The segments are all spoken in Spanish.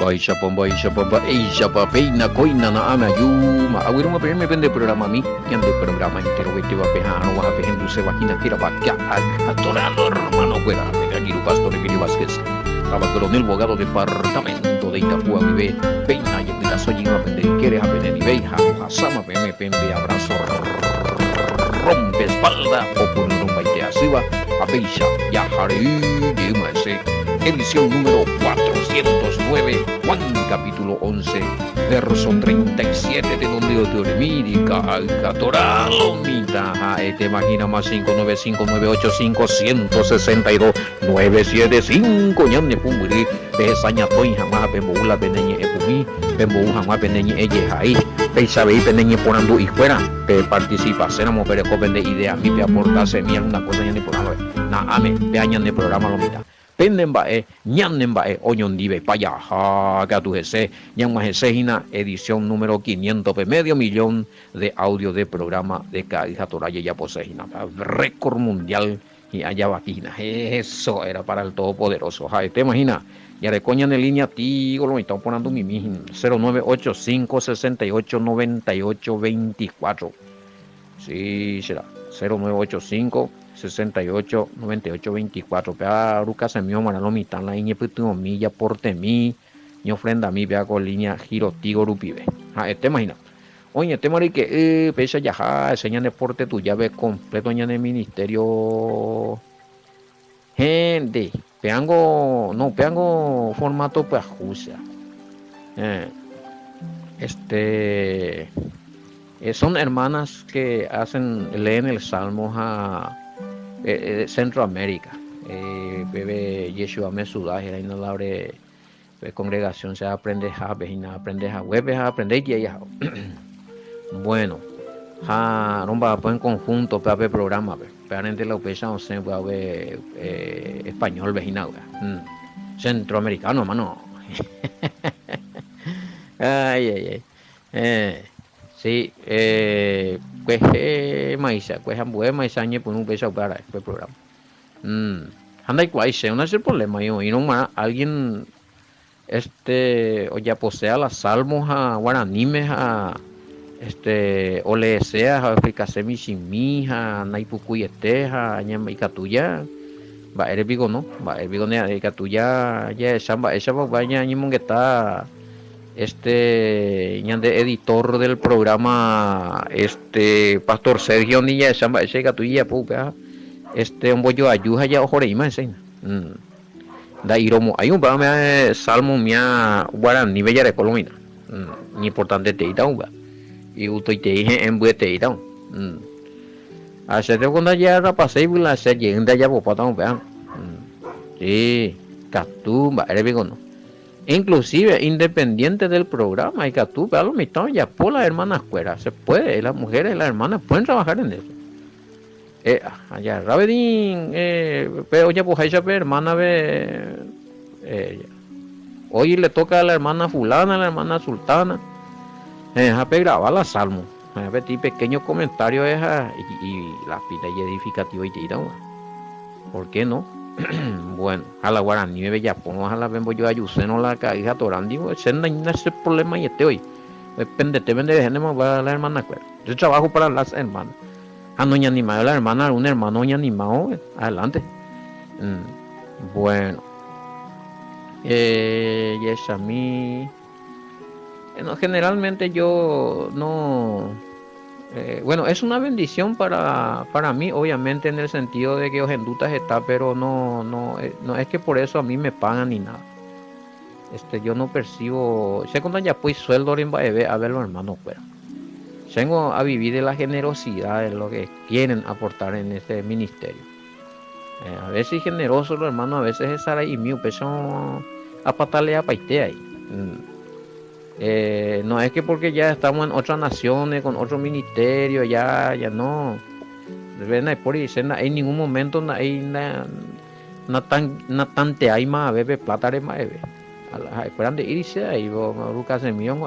Baisha pomba Asia papeina koina na ana yuma awiru ma me pende programa mi yang de programa entero vete va pejano va pejendu se vagina tira va que atorando hermano fuera de aquí pastor Emilio Vázquez estaba coronel abogado departamento de Itapúa vive peina y de la soñiva pende quiere a pende beija asama me pende abrazo rompe espalda o por rumba y te asiva a Beisha ya haré yuma ese edición número 409, Juan capítulo 11, verso 37 de donde Teoremírica, Alcatora, Lomita, te imagina más 595985162 ñande punguri, pesaña toy jamás pemboula peneñe epumi, pembou jamás peneñe ellejai, peisabei peneñe ponando y fuera, pe participa, seramos pereco pende idea, mi pe aportase mi alguna cosa ñande programa, na ame, pe añande programa Lomita. Penden ñanen oñon dive paya que tu ese ñan más hina edición número 500 medio millón de audio de programa de Cadija Toraya ya posejina récord mundial y allá vaquina eso era para el todopoderoso te imagina ya de coña en línea tigo lo están poniendo mi 0985 68 98 24 sí será 0985 68 98 24 pea ruca se mío manalo mitán la iñe putu milla porte mi ni ofrenda mi pea con línea giro tigo rupibe te imagina oye te mari que pesa ya enseñan deporte tu llave completo en el ministerio gente peango formato pues justa son hermanas que leen el Salmo a Centroamérica. Bebe Yeshua Mesudá, era una labre congregación, se aprende a web, a aprender ya. Bueno, romba en conjunto para ver programa, para entender la operación, se va a ver español, vejina, centroamericano, mano. Ay. Sí, pues maíza, pues ambue maizañe por un beso para este programa. Anda igual, no es el problema, y no más alguien o ya posea las salmos a guaranimes a o le sea a fricasemi sin mija, naipucuyeteja, ñamaicatuya, va eres vigo no, va el vigo ne catuya ya samba esa baña ñimongueta ñande editor del programa Pastor Sergio Niña samba ese gatuya puga un bollo ayuja ya ojoreima ese da iromo hay un programa salmo mia guarani bella de Colombia ni importante te itaunga y uto te dije en buete itaun hace de cuando ya rapasei la se llegenda ya popatão vean sí catumba eres vigo no. Inclusive independiente del programa hay que tú veas lo mitad ya por las hermanas fuera se puede las mujeres y las hermanas pueden trabajar en eso allá Rabedín pero ya pues esa hermana ve hoy le toca a la hermana fulana a la hermana sultana grabar la salmo ti pequeños comentarios y la pita y edificativa y tira ¿por qué no? Bueno, a la guaraní me ya pongo a la vengo yo a Yuseno la caída torandi ese problema y hoy depende de gente más va la hermana yo trabajo para las hermanas no ni animado la hermana un hermano ni animado adelante bueno y es a mí generalmente yo no bueno, es una bendición para mí, obviamente, en el sentido de que Ojendutas está, pero no es que por eso a mí me pagan ni nada. Yo no percibo, sé cuando ya pues sueldo a ver los hermanos fuera. Tengo a vivir de la generosidad de lo que quieren aportar en este ministerio. A veces generosos los hermanos, a veces es Sara y mío, pero son a patalea paitea ahí. No es que porque ya estamos en otras naciones con otro ministerio ya no por en ningún momento no tante hay más bebé plata de más bebé esperan de irse ahí lucas en millón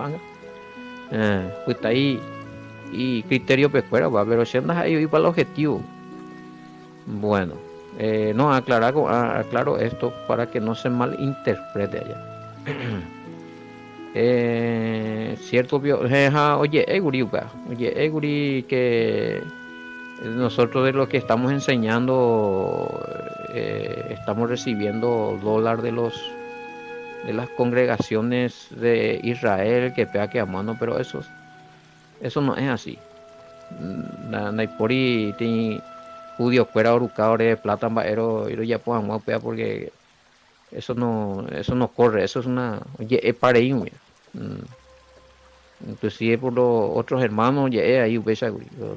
pues ahí y criterio pescuera va pero si andas ahí para el objetivo bueno no aclaro esto para que no se malinterprete allá cierto, oye, Eguri, que nosotros de lo que estamos enseñando, estamos recibiendo dólar de las congregaciones de Israel que pega que a mano, pero eso no es así. Naipori tiene judío fuera orucado de plata baero y ya podamos pegar porque eso no corre, eso es una, oye, es para ir, mira. Inclusive por los otros hermanos ya es ahí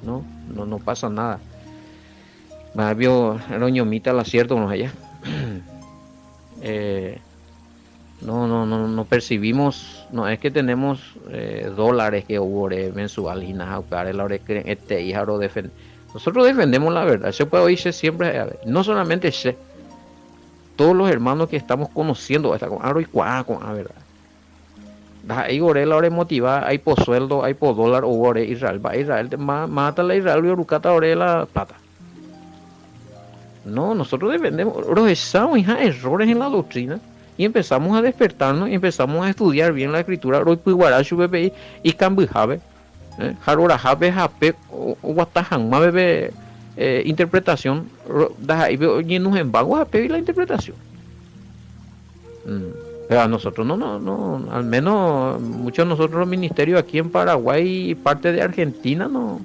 no pasa nada. Más vio roñomita el acierto nos allá. No percibimos, no es que tenemos dólares que hubo mensual y nada, nosotros defendemos la verdad, se puede oírse siempre, no solamente todos los hermanos que estamos conociendo, hasta con aro y con la verdad. Ahí gore la hora motivada, hay por sueldo, hay por dólar, o gore Israel, va Israel, mata la Israel y Urucata ore la plata. No, nosotros defendemos, regresamos errores en la doctrina y empezamos a despertarnos y empezamos a estudiar bien la escritura, hoy Puiguarachu bebé y Cambujabe, Harora Jabe Jape, Guatajangma bebé, interpretación, y nos embargo a pedir la interpretación. Pero a nosotros no, al menos muchos de nosotros los ministerios aquí en Paraguay y parte de Argentina no,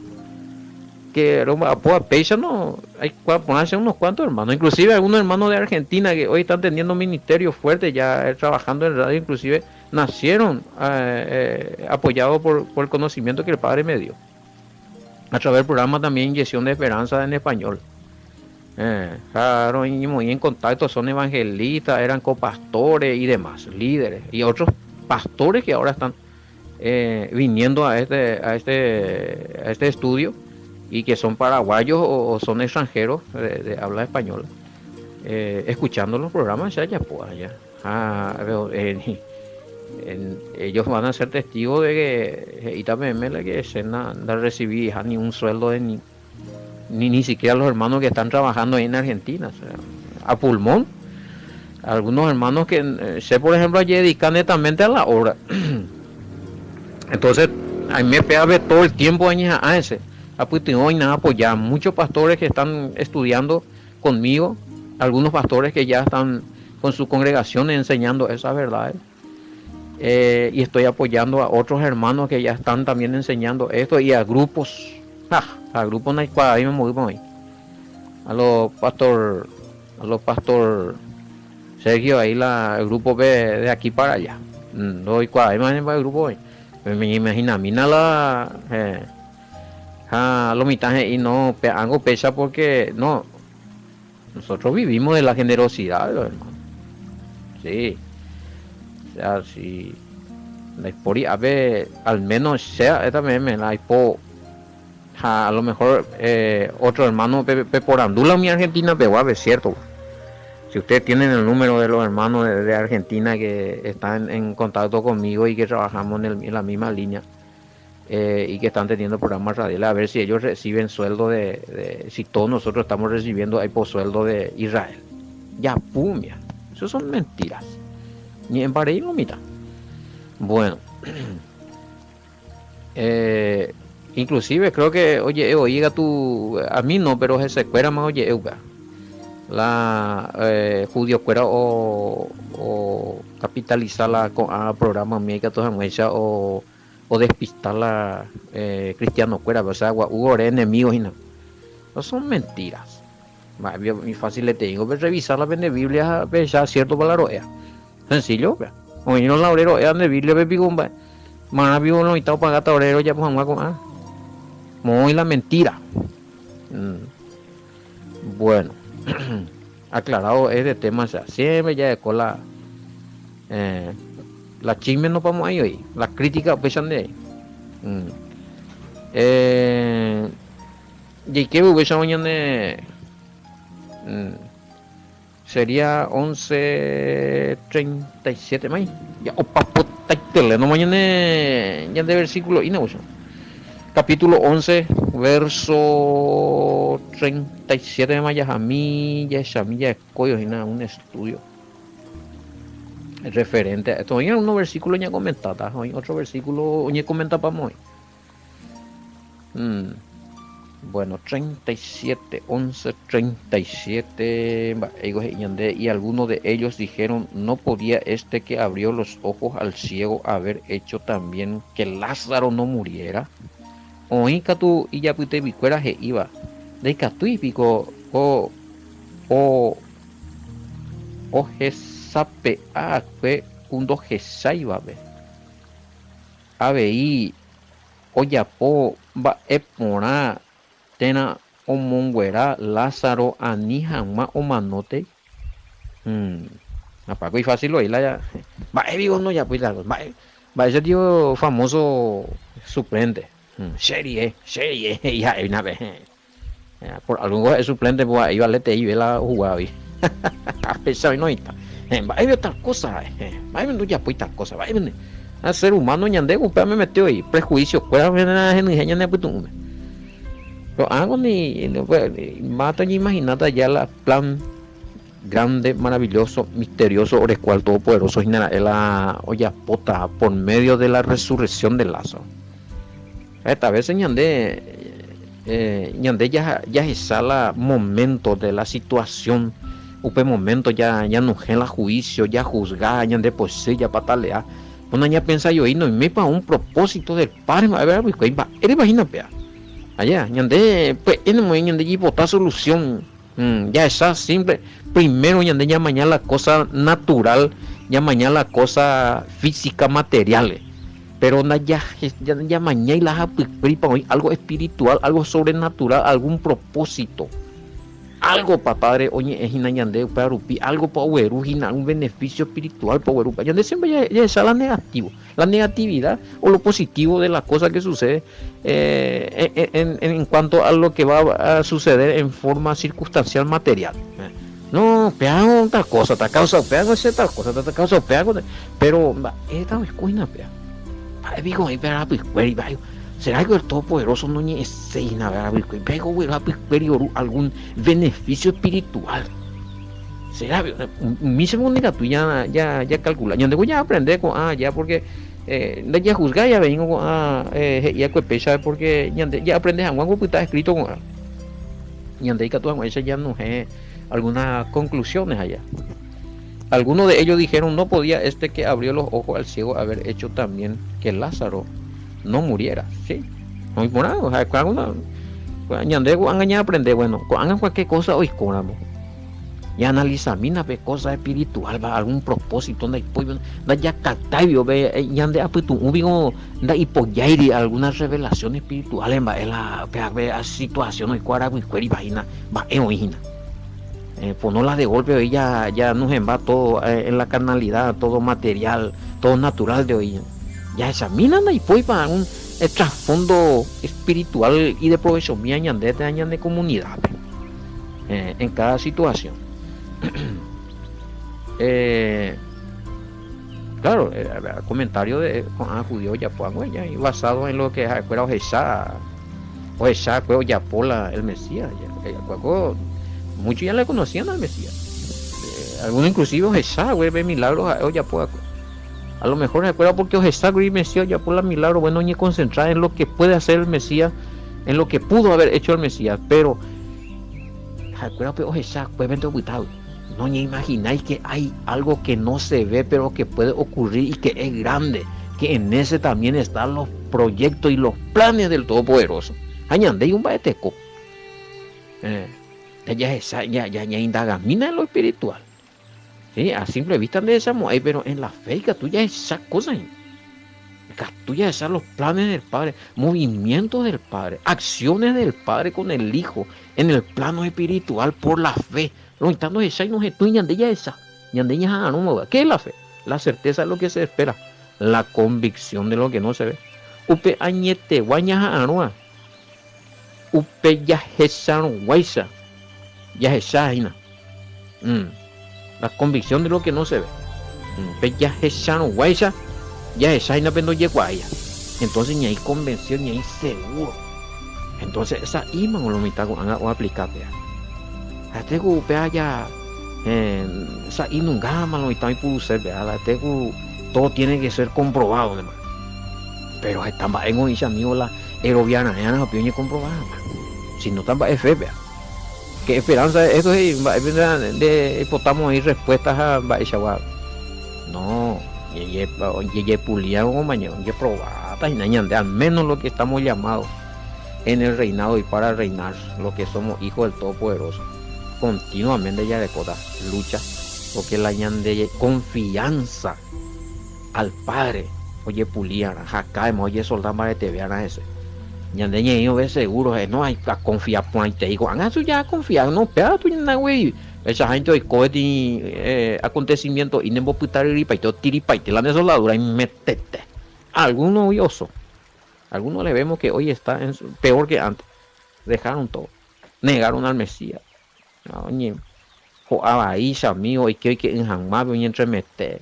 que a pecha no, hay que ponerse unos cuantos hermanos, inclusive algunos hermanos de Argentina que hoy están teniendo ministerios fuertes ya trabajando en radio, inclusive nacieron apoyados por el conocimiento que el Padre me dio a través del programa también Inyección de Esperanza en español. Claro, y muy en contacto, son evangelistas, eran copastores y demás, líderes y otros pastores que ahora están viniendo a este estudio y que son paraguayos o son extranjeros de habla española, escuchando los programas ya pues allá. Ellos van a ser testigos de que y también que se no recibí ni un sueldo de ni siquiera los hermanos que están trabajando ahí en Argentina, o sea, a pulmón. Algunos hermanos que sé, por ejemplo, allí dedican netamente a la obra. Entonces, a mí me pega ver todo el tiempo a ese. Hoy nada apoyar. Muchos pastores que están estudiando conmigo, algunos pastores que ya están con su congregación enseñando esas verdades. Y estoy apoyando a otros hermanos que ya están también enseñando esto y a grupos. A grupos no hay ahí me movimos ahí. A los pastor Sergio ahí el grupo B de aquí para allá. No hay ahí más el grupo ahí. Me imagina, mina lo mitad y no hago pesa porque no. Nosotros vivimos de la generosidad, hermano. Sí. O sea, si la historia, a ver, al menos sea esta meme, la hipo, a lo mejor otro hermano por Andula, mi Argentina, pero a ver, cierto. Si ustedes tienen el número de los hermanos de Argentina que están en contacto conmigo y que trabajamos en la misma línea y que están teniendo programas radiales, a ver si ellos reciben sueldo si todos nosotros estamos recibiendo ahí por sueldo de Israel. Ya, pum, ya. Eso son mentiras. Ni en Bahrein no mira. Bueno, inclusive creo que, oye, oiga tú, a mí no, pero se cuera más, oye, la judío cuera o capitalizarla con programa médica toda mucha o despistarla cristiano cuera, o sea, hubo enemigos y no son mentiras. Muy fácil le tengo que revisar la Biblia, ya cierto para la roea. Sencillo, o no la obrero es de Biblia bebigumba mana vivo no está pagata obrero ya pues con muy la mentira. Bueno, aclarado este tema, o sea, siempre ya de cola la chisme no vamos ahí hoy, la crítica pesan de ahí. Y que hubiese mañana sería 11:37 más ya opa tele no mañana ya de versículo y no capítulo 11 verso 37 de maya jamilla esa milla de coyos y nada un estudio referente a esto. Hoy en unos versículos ya comentada, hoy otro versículo ya comenta para hoy. Bueno, 37, 11, 37, y algunos de ellos dijeron, no podía este que abrió los ojos al ciego haber hecho también que Lázaro no muriera. Oí catu y ya pute bicuera que iba, de catu y pico, o jesape, fue un do jesaiba, y oyapo va epora tena omonguera Lázaro anijama o manote. Apago y fácil oírla ya. Va, digo no ya pues va ese tío famoso suplente. Serie, ya una vez. Por algún es suplente pues iba a lete y ve la jugada y a pesar y no está. Va a ver tal cosa, va a ver ya pues tal cosa, va a ver a ser humano ñande pero me metió ahí prejuicio cuál es en ingenio de puto. Pero hago ni mata y imaginata ya la plan grande, maravilloso, misterioso, por el cual todopoderoso genera la olla pota por medio de la resurrección de Lázaro. Esta vez ñande ya es la momento de la situación, un momento ya no es la juicio, ya juzgar, ñande pues sí, ya patalea. Una ya piensa yo y no me para un propósito del Padre, a ver, imagina pea. Allá, ñande, pues en el momento ñande y botar solución, ya esa simple, primero ñande ya mañana la cosa natural, ya mañana la cosa física, materiales, pero ya mañana y la algo espiritual, algo sobrenatural, algún propósito, algo para Padre, oye, es ñande para rupi, algo para uerujina, un beneficio espiritual para uerupa, ñande siempre ya esa la negativo, la negatividad o lo positivo de la cosa que sucede. En cuanto a lo que va a suceder en forma circunstancial material. No, peago tal cosa, tal causa, peago ese tal cosa, tal causa, peago, pero esta es cuina, pea. Digo, será que el Todopoderoso no es seina, pego, algún beneficio espiritual. Será, mi segunda tú ya calcula, ya voy a aprender con, ya porque ya juzgar ya vengo ya pecha porque ya aprendes a algo que está escrito con y que tú ya no es algunas conclusiones allá. Algunos de ellos dijeron, no podía este que abrió los ojos al ciego haber hecho también que Lázaro no muriera, sí, muy morado, o sea, cuando ya aprender, bueno, hagan cualquier cosa hoy coramos. Y analiza mina ve cosas espiritual va algún propósito ya captavio ve ya ande aputu ubigo da hipoyairi alguna revelación espiritual en la situación y cuara y vaina va origina pues no la de golpe hoy ya nos va todo en la carnalidad, todo material, todo natural de hoy ya examina y pues para un trasfondo espiritual y de provecho mía de comunidad en cada situación. Claro, el comentario de judío ya y basado en lo que fuera Ojeshá ya Pola el Mesías muchos ya le conocían al Mesías, algunos inclusive Ojeshá ve milagros a lo mejor recuerda porque Ojeshá y Mesías ya por la milagro bueno ni concentrar en lo que puede hacer el Mesías, en lo que pudo haber hecho el Mesías, pero recuerda que Ojeshá fue no ni imagináis que hay algo que no se ve pero que puede ocurrir y que es grande, que en ese también están los proyectos y los planes del Todopoderoso. Añande y un baeteco. Ya indaga mina en lo espiritual. ¿Sí? A simple vista de esa mujer, pero en la fe que tú ya esas cosas. Tú ya esas los planes del Padre, movimientos del Padre, acciones del Padre con el Hijo en el plano espiritual por la fe. Lo intentando esa y no es tú ñandella esa. Ñandella no, ¿qué es la fe? La certeza de lo que se espera, la convicción de lo que no se ve. Upe añete guaña anoa. Upe ya jesan guaisa. Ya jesaina. La convicción de lo que no se ve. Upe ya jesan guaisa. Ya jesaina pero no llegó a ella. Entonces ni hay convención ni hay seguro. Entonces esa iman o lo mitad van a aplicar. Este ya O sea, y nunca más lo está y puse, todo tiene que ser comprobado, demás. Pero estamba en hoy amigo la aerobiana, ya no opinión comprobada. Si no estamba es fe, qué esperanza esto es de potamos ahí respuestas a Baishawab. No, ye pulian o mañana, ye probata y nañande, al menos lo que estamos llamados en el reinado y para reinar, lo que somos hijos del Todopoderoso. Continuamente ya de cota lucha, porque la ñande confianza al Padre. Oye pulian, jacaemos, oye soldado para te vean a ese. Ñande ñeño ve seguro, no hay que confiar por ahí te digo, hagan su ya confiar, no, pero tú ya güey. Esa gente hoy coge acontecimiento y no putar y todo tiripa y te la de soldadura y metete. Algunos oyoso. Algunos le vemos que hoy está peor que antes. Dejaron todo. Negaron al Mesías. Oye, ahí amigo y que hoy que en Jamás y entremeter.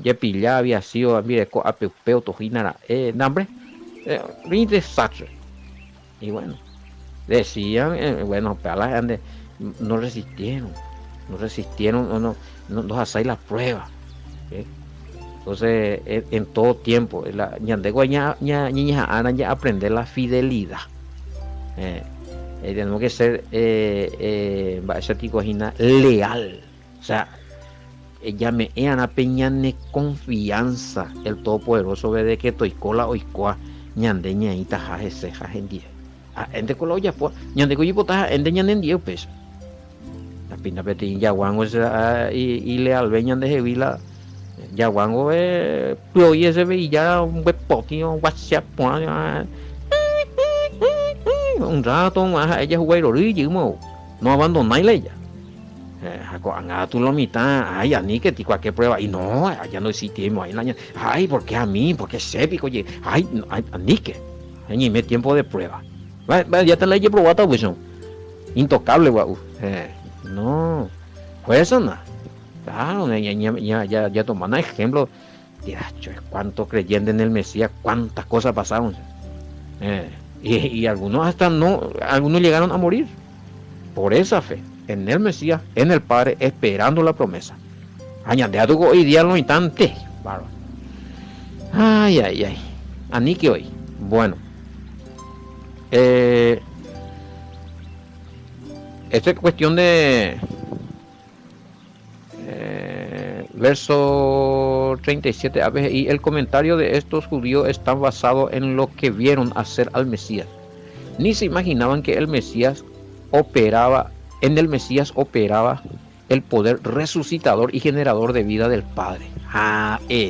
Ya pillaba había sido mire a pepeo tojinara. Nambre. Un desastre. Y bueno, decían, bueno, para la gente no resistieron no hacéis la prueba. Entonces en todo tiempo la ya aprender la fidelidad. Tenemos que ser leal, o sea, ella me a peñane confianza el Todopoderoso de que toicola oicoa ñande ñaita jaje jaje ende colo ya pues ñande coyipota ende ñande 10 pesos. La pina petin yaguango y leal veñan de jevila yaguango pero y ese ve ya un web potio WhatsApp un rato más ella juega no abandonáis ella. Tú lo mitad, ay, a mí que ti cualquier prueba, y no, allá no existimos, ay, ¿por qué a mí? ¿Por qué sépico? Oye, ay, a mí que, ni me tiempo de prueba, ya te la he probado, pues no, intocable, guau, no, pues nada, claro, ya tomando ejemplo, cuánto creyendo en el Mesías, cuántas cosas pasaron, y algunos hasta no, algunos llegaron a morir, por esa fe. En el Mesías, en el Padre, esperando la promesa. Añade a tu hoy día lo instante. Ay. Ani que hoy. Bueno. Esta es cuestión de verso 37. A veces, y el comentario de estos judíos está basado en lo que vieron hacer al Mesías. Ni se imaginaban que el Mesías operaba. En el Mesías operaba el poder resucitador y generador de vida del Padre.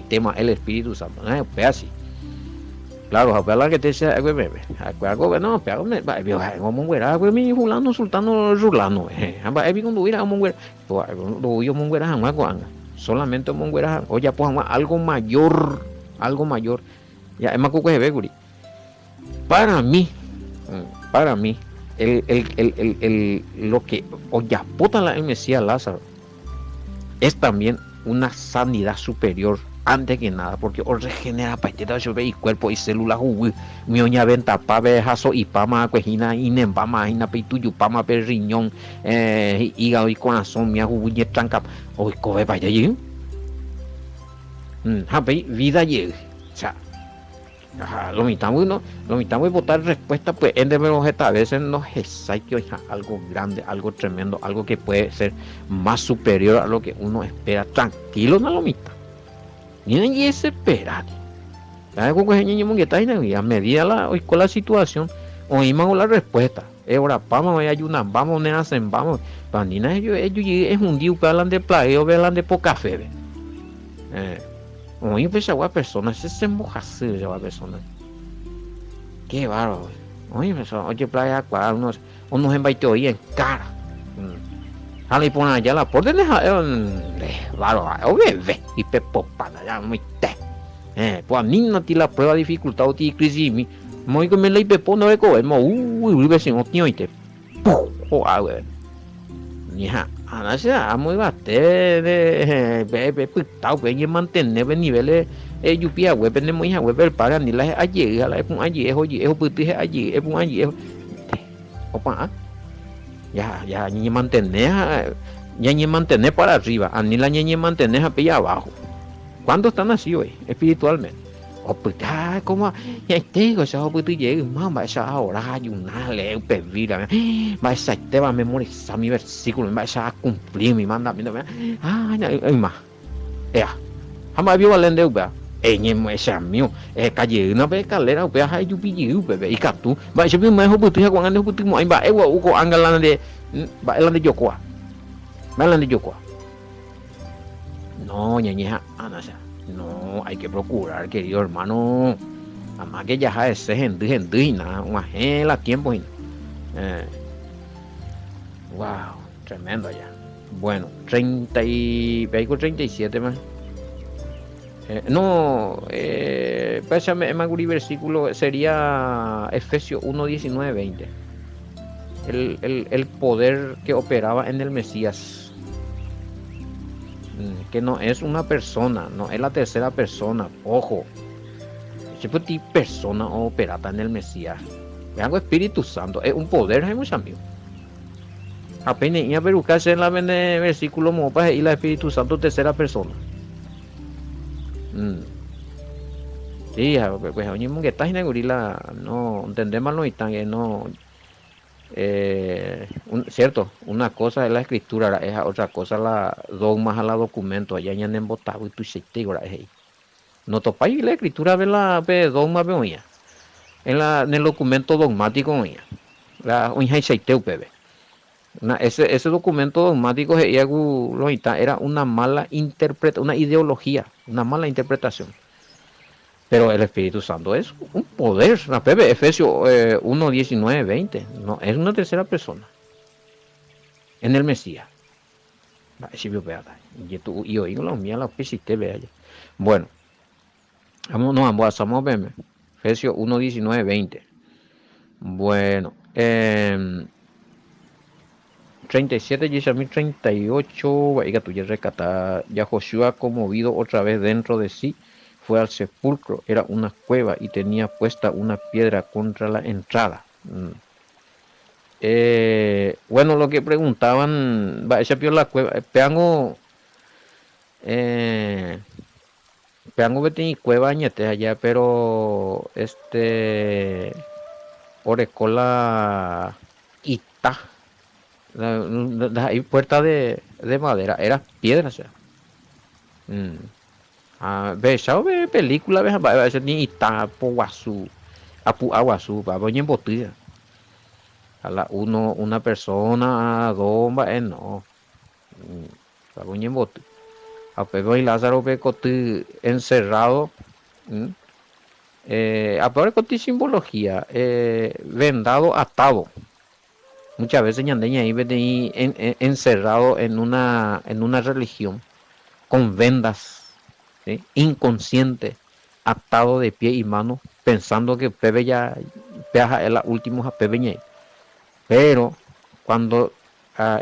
Tema el Espíritu Santo. Pues así. Claro, habla que te sea algo no, pero me como muera, mi fulano sultano rulano. Solamente monguera, oye, pues algo mayor. Ya es más que para mí lo que oyapota la Mesías Lázaro es también una sanidad superior antes que nada, porque os regenera paiteta y cuerpo y células mi oña venta pa bejazo y pama cuejina y nembama ina peituyu pama per riñón hígado y corazón mi ajubuñe tranca hoy cobe para allí vida llegue, o sea. Lo mitad voy a votar respuesta, pues en de a veces no es algo grande, algo tremendo, algo que puede ser más superior a lo que uno espera. Tranquilo, no lo mitad. Ni ese esperar. A medida con la situación, oímos la respuesta. Ahora vamos a ayunar, vamos a hacer, vamos. Pandina ellos es un día que hablan de playa o hablan de poca fe. Oye, pues agua personas, se moja así, agua personas. Qué bárbaro. Oye, pues, oye, playa, unos embaitió ahí en cara. Ale ponen allá la puerta de bárbaro, bebé, y pepopana, ya muy te. Pues a mí no tiene la prueba de dificultad, o tiene crisis, muy que me la pepo no le coge, vecino, tío, y te. Agua. Mija, ahora se da muy bastante de putao que hay mantener niveles yupia web de muy web el para ni la allí a la allí es puti allí es un allí opa ya ni mantener ñañe mantener para arriba, ni la ñañe mantener a pie abajo. ¿Cuántos están así hoy, espiritualmente? O pues, como, ya te digo, esa pues tú llegas, mamá, esa ahora hay una ley, pevira, va esa te va a memorizar mi versículo, va a cumplir mi mandamiento, ay, más, jamás vio valente, vea. Ñemo ese mío, calle una vez calera, vea, hay tu pillo, bebé, y tú, va ese mismo es puto, ya cuando puto, va, uco, angalan de, va, el de Yocoa, va el de Yocoa. No, ñañeja, anasa. No, hay que procurar, querido hermano. Además que ya es gente, y nada, una la tiempo. Wow, tremendo ya. Bueno, 30 y... Vehículo 37 más. Pásame, Maguri, versículo sería Efesios 1, 19, 20. El poder que operaba en el Mesías. Que no es una persona, no es la tercera persona, ojo. Ese tipo persona operata en el Mesías. Vean, Espíritu Santo, es un poder, hay muchos amigos. Apenas iba a perucarse en la versículo mopa y la Espíritu Santo tercera persona. Sí, pues oye, que estás en el gorila, no entendemos lo que no. Cierto, una cosa es la escritura, es otra cosa la dogmas a la documento, allá ya han votado y tú se te no topáis la escritura de la dogma veoía en el documento dogmático oía la oía seiteu bebé ese documento dogmático era una mala interpretación, una ideología, una mala interpretación. Pero el Espíritu Santo es un poder, la Pepe, Efesios 1, 19, 20. No, es una tercera persona. En el Mesías. Y oí la mía, la pisité, vea. Bueno, vamos a ver. Efesios 1, 19, 20. Bueno, 37, 38. Vaya, tú ya rescatar. Ya Josué, conmovido otra vez dentro de sí, fue al sepulcro, era una cueva y tenía puesta una piedra contra la entrada. Bueno, lo que preguntaban, va, ese pio la cueva, peango betini cueva añete allá, pero orecola ita, puerta de madera, era piedra, o sea. Besado de película, a veces ni Itapo, Guazú, Apu Aguazú, para en botella. A la una persona, dos, no. Para en botella. A Pedro y Lázaro, Pecote encerrado. A Pecote simbología, vendado, atado. Muchas veces ñandeña ahí encerrado en una religión con vendas. ¿Sí? Inconsciente, atado de pie y mano, pensando que Pepe ya es la última Pepe. Pero cuando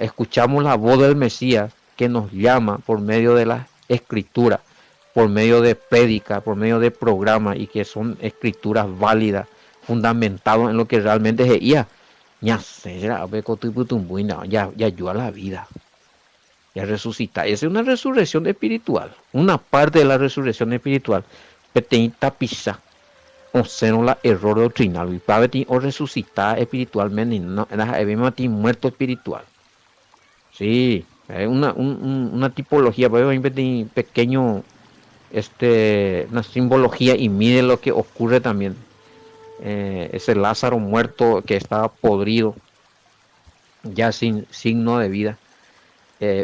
escuchamos la voz del Mesías que nos llama por medio de la escritura, por medio de prédica, por medio de programas y que son escrituras válidas, fundamentadas en lo que realmente es ella, ya ayuda a la vida. Ya resucita. Esa es una resurrección espiritual. Una parte de la resurrección espiritual. Petita pisa. O sea, la error doctrinal. Y para o resucitar espiritualmente. No, es muerto espiritual. Sí. Es una tipología. Un pequeño. Una simbología. Y mide lo que ocurre también. Ese Lázaro muerto que estaba podrido. Ya sin signo de vida.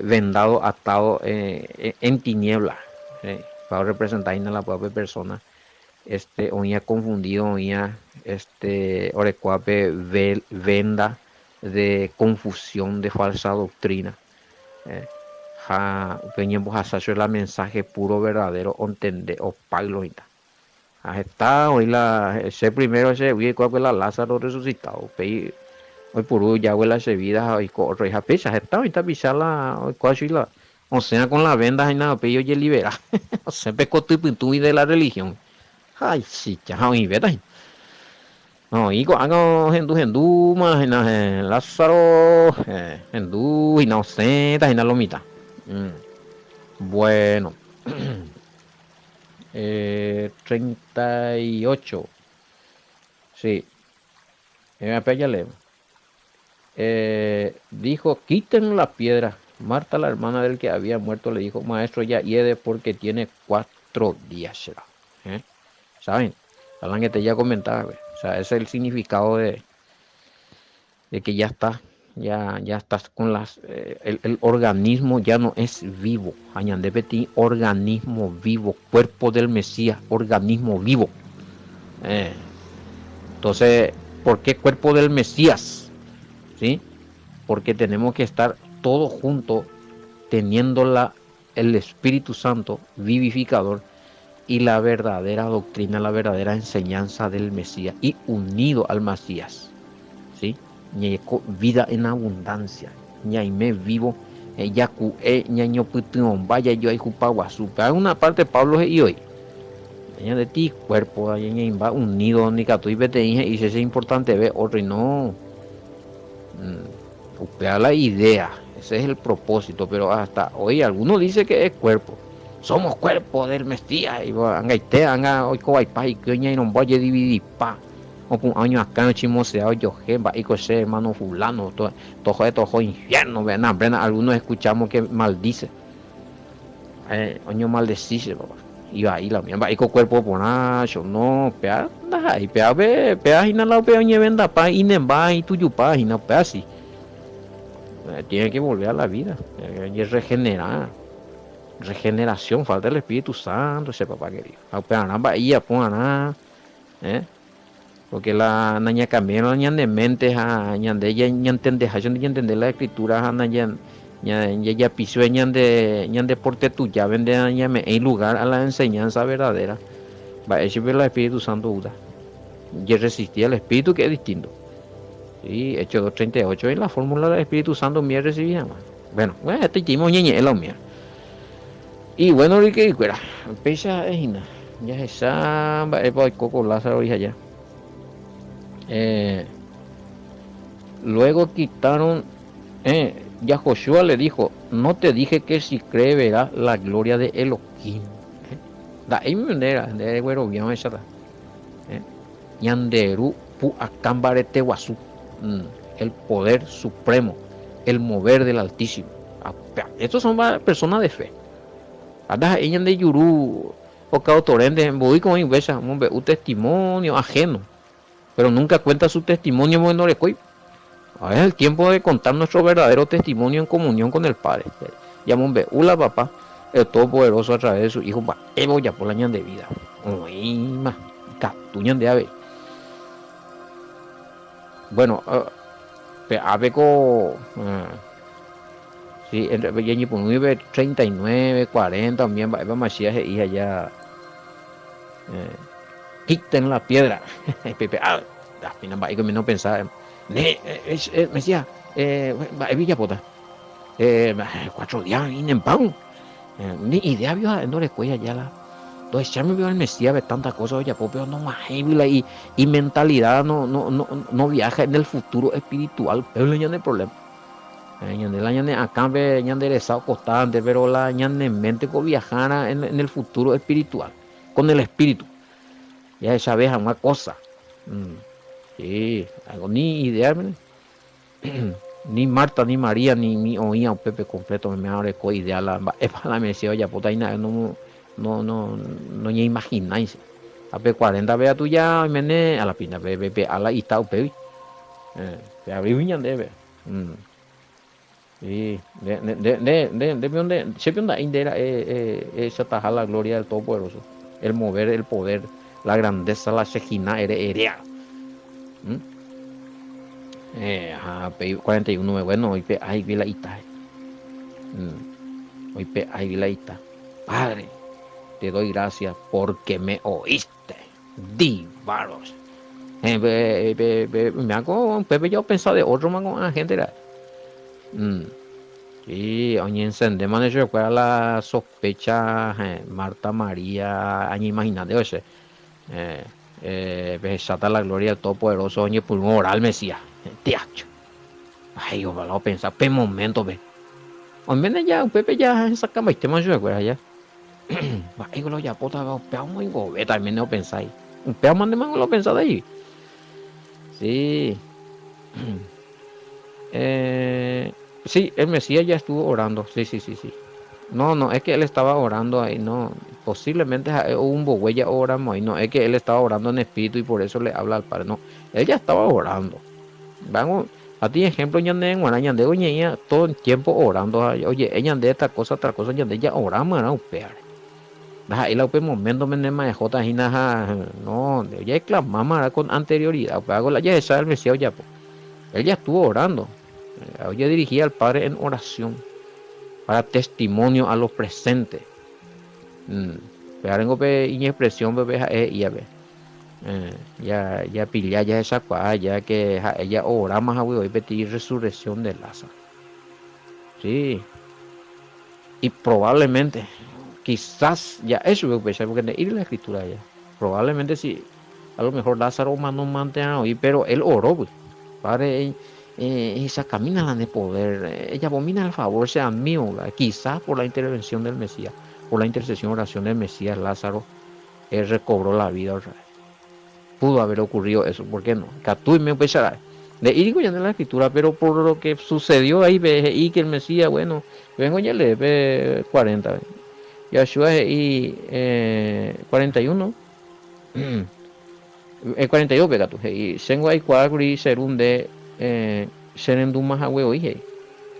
Vendado, atado en tiniebla, para representar a la propia persona, oía confundido, oía orecuape venda de confusión, de falsa doctrina. Peñemos a el mensaje puro, verdadero, entender, o paglo y tal. Está hoy ese primero, ese la Lázaro resucitado, hoy por hoy ya huele a vida y corre y pesa está ahorita pisar la cuacho y la o sea con la venda y nada pero yo libera o sea peco tu y de la religión ay sí ya y verdad No, y hago hendú, más Lázaro, hendú, inocente, y na lomita. Bueno, 38. Sí, ya leo. Dijo, quiten la piedra. Marta, la hermana del que había muerto, le dijo, maestro, ya hiede porque tiene 4 días. Será. ¿Saben? Hablan que te ya comentaba, güey. O sea, ese es el significado de que ya está. Ya estás con el organismo ya no es vivo. Añande Petit, organismo vivo, cuerpo del Mesías, organismo vivo. Entonces, ¿por qué cuerpo del Mesías? ¿Sí? Porque tenemos que estar todos juntos teniendo el Espíritu Santo vivificador y la verdadera doctrina, la verdadera enseñanza del Mesías y unido al Mesías, ¿sí? Vida en abundancia, ñaime vivo, yacu ñaño pution, vaya yo hay jupaguasupa. Hay una parte Pablo y hoy, de ti cuerpo, va unido, ni catu y vete y si es importante ver otro y no. Upea la idea, ese es el propósito, pero hasta hoy algunos dicen que es cuerpo. Somos cuerpo del Mesías, y angaite, anga hoy coaipa y coña y no vaya a dividir pa. O con años acá no chimoseo yo jemba y coche hermano fulano, todo infierno, ven, algunos escuchamos que maldice. Oño maldecice, papá. Y ahí la mía, va y con cuerpo ponacho, no, pea, y pea, y nada, pea, y venda pa, y nemba, y tuyo pa, y no, pea, así. Tiene que volver a la vida y regenerar. Regeneración, falta el Espíritu Santo, ese papá querido. Porque la niña cambió, la niña de mente, niña de ella, niña entender la escritura, niña ya pisó, niña de porte tuya, vende en lugar a la enseñanza verdadera. Va a ver el Espíritu Santo, y resistía al Espíritu, que es distinto. Sí, Hechos 2:38 es la fórmula del Espíritu Santo mía recibida. Bueno, este hicimos ñeñe la mía. Y bueno, que fuera, pesa es ina. Ya se samba, es para coco Lázaro y allá. Luego quitaron, ya Joshua le dijo, no te dije que si cree verás la gloria de Elohim. Da ahí manera, de güero bien esa. Yanderu pu acambare tehuazú. El poder supremo, el mover del Altísimo. Estos son personas de fe. Anda ella de yurú o cao torrente, voy como inversa, un testimonio ajeno, pero nunca cuenta su testimonio no le coy. Ahora es el tiempo de contar nuestro verdadero testimonio en comunión con el Padre. Llamón ve ula papá, el Todopoderoso a través de su hijo, va evo ya por la ñan de vida. Uy, ma, catuñan de ave. Bueno, Aveco, sí, en 39, 40 también va Mashiach y allá quiten la piedra. Pepe, va que no pensaba, me decía, va Villa Pota, 4 días en pan, ni idea vio no le cuella ya la. Entonces ya me vio el Mesías de tantas cosas, ya pero no más y mentalidad no viaja en el futuro espiritual, pero no hay problema. La ñane acá ve ñan enderezado constante, pero la ñane mente que viajara en el futuro espiritual, con el espíritu. Ya esa vez una cosa. Sí, algo ni idea, ni Marta, ni María, ni oía un Pepe completo, me abre con idea es para la Mesías, ya puta, no imagináis. A P40 vea tú ya, a la pina, a la ista, Pepe. Se abrió viñan de ver. Sí, siempre una indera es atajar la gloria del Todopoderoso, el mover, el poder, la grandeza, la Shejina, erea. 41, bueno, hoy pe ay vilaita. Hoy pe ay vilaita. Padre, te doy gracias porque me oíste. Dívaros. Me hago, Pepe, yo pensaba de otro mango a gente era. Sí, oye, encendemos de recuerda la sospecha, Marta María, imagínate, oye, Besata la gloria del Todopoderoso, oye, pulmón oral Mesías. Teacho. Ay, yo lo pensar, pe momento, ve. Hombre, ya, un pepe ya, esa cama, y te más yo, ya. Ay, lo ya, pota, un pedo muy gobe, también no pensáis. Un pedo más de mango lo pensáis ahí. Sí. Sí, el Mesías ya estuvo orando, sí, sí, sí, sí. No, no, es que él estaba orando ahí, no. Posiblemente hubo un huella oramos ahí, no, es que él estaba orando en espíritu y por eso le habla al Padre, no. Él ya estaba orando. Vamos, a ti ejemplo, ñande en Guaraña, de oye, todo el tiempo orando, oye, ella de esta cosa, otra cosa, ñande, ya oramos, era un pear. Ahí la upe momento me nema de jota, no, ya clamamos con anterioridad, hago la ya esa el Mesías ya, él ya estuvo orando, oye, dirigía al Padre en oración para testimonio a los presentes. Pero pe y expresión bebé ya ve. Ya pilla ya esa cuá, ya que ella ora más a hoy pedir resurrección de Lázaro. Sí. Y probablemente, quizás ya eso voy a pensar, porque de ir la escritura ya. Probablemente sí, a lo mejor Lázaro no mantenga hoy, pero él oró, pues. Padre, esa camina de poder, ella abomina el favor sea mío, quizás por la intervención del Mesías, por la intercesión oración del Mesías, Lázaro, él recobró la vida otra vez. Pudo haber ocurrido eso, ¿por qué no? Catú y me pensará. De ir ya en la escritura, pero por lo que sucedió ahí, ve y que el Mesías, bueno, vengo ya le ve 40. Yahshua y 41. 42 pega tu y tengo ahí cuadri serún de serendum más a huevo y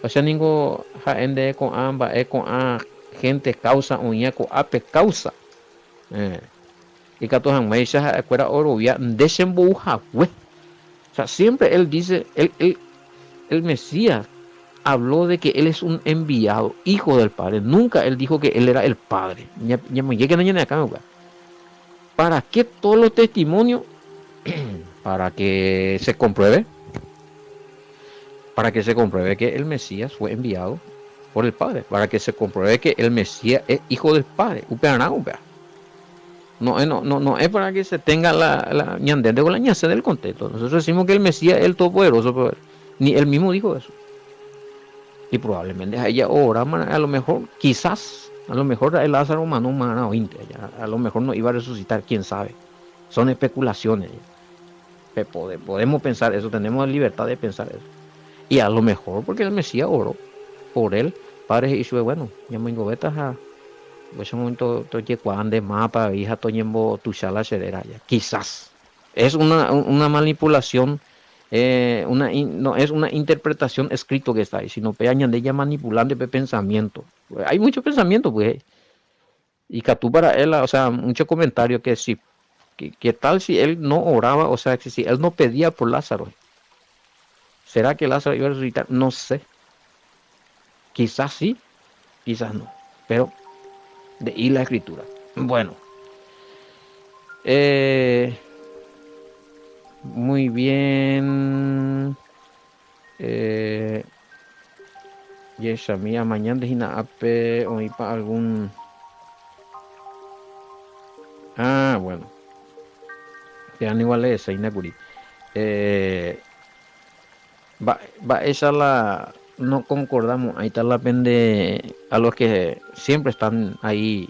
o sea ningo ende con amba con a gente causa uña con ape causa y que todos han meisas acuera oro ya desembuja we. O sea, siempre él dice el Mesías habló de que él es un enviado, hijo del Padre. Nunca él dijo que él era el Padre. Ya me llega acá, ¿para qué todos los testimonios? Para que se compruebe. Para que se compruebe que el Mesías fue enviado por el Padre. Para que se compruebe que el Mesías es hijo del Padre. No es para que se tenga la ñandende o la ñase del contexto. Nosotros decimos que el Mesías es el Todopoderoso, pero ni él mismo dijo eso. Y probablemente a ella ora, a lo mejor, quizás, a lo mejor el Lázaro a lo mejor no iba a resucitar, quién sabe. Son especulaciones. Podemos pensar eso, tenemos la libertad de pensar eso. Y a lo mejor porque el Mesías oró por él, Padre y su bueno, ya me ingobetas a ese momento toye cuande mapa hija toñembo tu sala cerera ya. Quizás es una manipulación, no es una interpretación escrito que está ahí, sino peñan de ella manipulando de pensamiento. Hay mucho pensamiento, pues. Y que tú para él, o sea, mucho comentario que si ¿qué tal si él no oraba? O sea, si él no pedía por Lázaro. ¿Será que Lázaro iba a resucitar? No sé. Quizás sí, quizás no. Pero de ahí la escritura. Bueno. Muy bien. Yesha mía, mañana de ape o para algún. Ah, bueno. Vean igual es Inacuri. Va, esa la no concordamos, ahí está la pende a los que siempre están ahí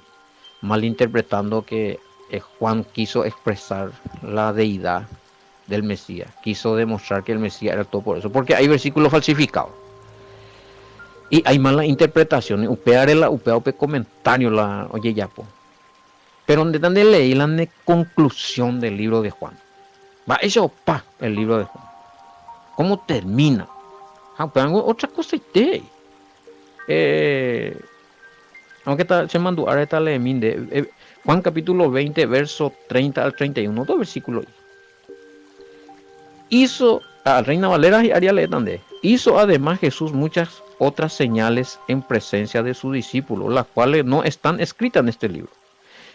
malinterpretando que Juan quiso expresar la deidad del Mesías, quiso demostrar que el Mesías era todo por eso, porque hay versículos falsificados y hay malas interpretaciones, upe comentario la oye ya po. Pero donde están de leer la conclusión del libro de Juan, va eso pa el libro de Juan. ¿Cómo termina? Otra cosa aunque se mandó ahora está de Juan capítulo 20 verso 30 al 31, dos versículos. Hizo a Reina Valera y Ariel de hizo además Jesús muchas otras señales en presencia de sus discípulos, las cuales no están escritas en este libro,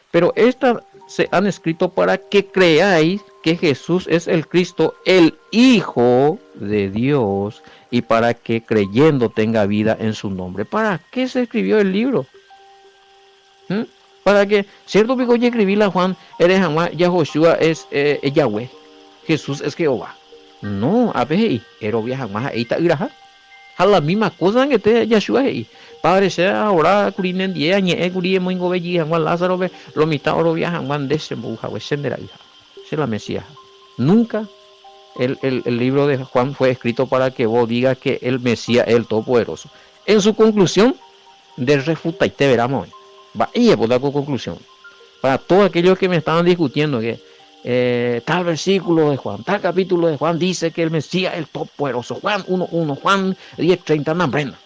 pero estas se han escrito para que creáis que Jesús es el Cristo, el Hijo de Dios, y para que creyendo tenga vida en su nombre. ¿Para qué se escribió el libro? Para que, cierto pico ya escribí la Juan, eres Juan, Yahoshua es Yahweh, Jesús es Jehová. No, a ver, era viaja más ahí está iraja. A la misma cosa que te Yahshua ahí. Padre sea ahora curinen die añe curie muy gobeji Juan Lázaro ve lo mitad oro viaja Juan de ese buja we sendera hija. Se la Mesías. Nunca el libro de Juan fue escrito para que vos digas que el Mesías es el Todopoderoso. En su conclusión, de refuta y te veramos. Va, y es por la conclusión. Para todos aquellos que me estaban discutiendo que tal versículo de Juan, tal capítulo de Juan dice que el Mesías es el Todopoderoso. Juan 1:1, Juan 10:30, no aprenda.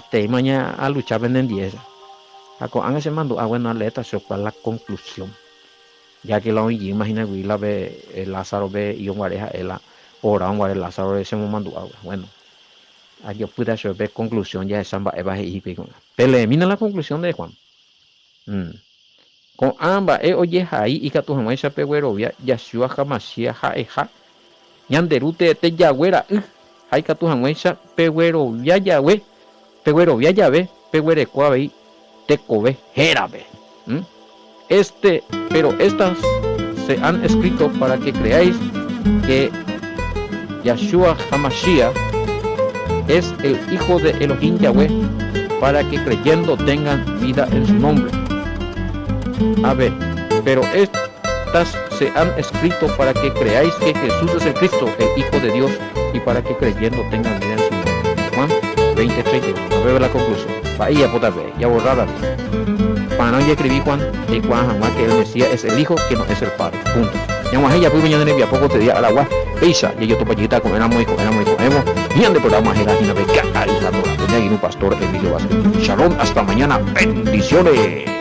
Te mañana a luchar venden 10. A se mandó a buena letra, se fue la conclusión. Ya que la oí, imagina que la ve Lázaro ve y un guareja, la ora un guareja Lázaro ese me mandó agua. Bueno. Aquí pude hacer conclusión ya de Samba Eva y Pico. Pero mira la conclusión de Juan. Con ambas oye ahí y que tu jamás se peguero via Yahshua Hamashia ja ñanderute te yagüera hay que tu jamás se peguero via Yahweh peguero via Yahweh peguere cuave te cobe jerabe. Pero estas se han escrito para que creáis que Yahshua Hamashia es el Hijo de Elohim Yahweh, para que creyendo tengan vida en su nombre. A ver, pero estas se han escrito para que creáis que Jesús es el Cristo, el Hijo de Dios, y para que creyendo tengan vida en su nombre. Juan 20:31. A ver la conclusión. Vaya puta vez, ya borrada. Para no escribir Juan, y Juan jamás que el Mesías es el Hijo, que no es el Padre. Punto. Ya más ella pues mañana de poco te di al agua. Pisa, y yo tu payita con éramos hijos, y ande por la majera y navegar y la toda. Tenía aquí un pastor Emilio Vázquez. Shalom, hasta mañana. Bendiciones.